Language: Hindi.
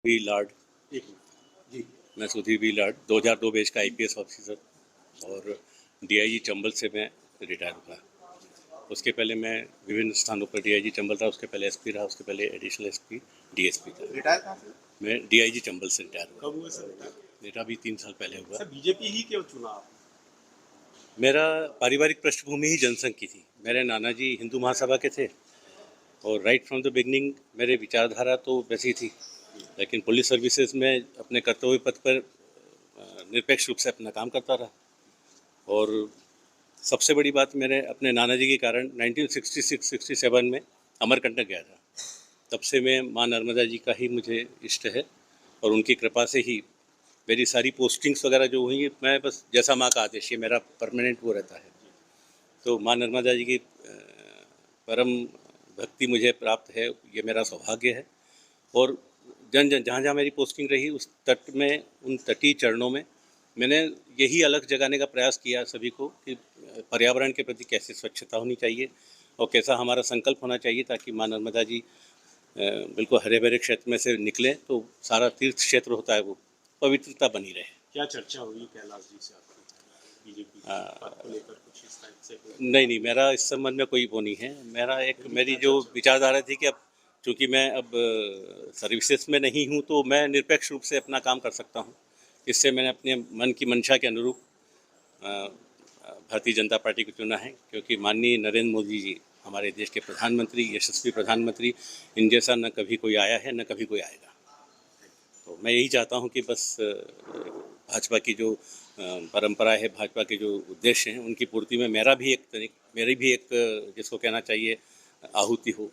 वी लाड। एक मिनट जी। मैं सुधीर वी लाड 2002 बैच का आईपीएस ऑफिसर और डीआईजी चंबल से मैं रिटायर हुआ। उसके पहले मैं विभिन्न स्थानों पर डीआईजी चंबल था, उसके पहले एसपी रहा, उसके पहले एडिशनल एसपी डीएसपी था। रिटायर कहाँ से? मैं डीआईजी चंबल से रिटायर हुआ। कब हुआ सर रिटायर? मेरा भी 3 साल पहले हुआ। सर बीजेपी ही क्यों चुना आपने? मेरा पारिवारिक पृष्ठभूमि ही जनसंघ की थी। मेरे नाना जी हिंदू महासभा के थे और राइट फ्रॉम द बिगनिंग मेरे विचारधारा तो वैसी थी, लेकिन पुलिस सर्विसेज में अपने कर्तव्य पथ पर निरपेक्ष रूप से अपना काम करता रहा। और सबसे बड़ी बात, मेरे अपने नाना जी के कारण 1966-67 में अमरकंटक गया था। तब से मैं माँ नर्मदा जी का ही मुझे इष्ट है और उनकी कृपा से ही मेरी सारी पोस्टिंग्स वगैरह जो हुई, मैं बस जैसा माँ का आदेश, ये मेरा परमानेंट वो रहता है। तो माँ नर्मदा जी की परम भक्ति मुझे प्राप्त है, ये मेरा सौभाग्य है। और जहाँ जहाँ मेरी पोस्टिंग रही उस तट में, उन तटीय चरणों में मैंने यही अलग जगाने का प्रयास किया सभी को कि पर्यावरण के प्रति कैसे स्वच्छता होनी चाहिए और कैसा हमारा संकल्प होना चाहिए, ताकि माँ नर्मदा जी बिल्कुल हरे भरे क्षेत्र में से निकले तो सारा तीर्थ क्षेत्र होता है वो पवित्रता बनी रहे। क्या चर्चा हुई कैलाश जी से आपकी बीजेपी को लेकर कुछ इस टाइप से? नहीं, मेरा इस संबंध में कोई वो नहीं है। मेरी जो विचारधारा थी कि अब चूँकि मैं अब सर्विसेज में नहीं हूँ तो मैं निरपेक्ष रूप से अपना काम कर सकता हूँ। इससे मैंने अपने मन की मंशा के अनुरूप भारतीय जनता पार्टी को चुना है, क्योंकि माननीय नरेंद्र मोदी जी हमारे देश के प्रधानमंत्री, यशस्वी प्रधानमंत्री, इन जैसा न कभी कोई आया है न कभी कोई आएगा। तो मैं यही चाहता हूँ कि बस भाजपा की जो परंपरा है, भाजपा के जो उद्देश्य हैं, उनकी पूर्ति में मेरी भी एक जिसको कहना चाहिए आहुति हो।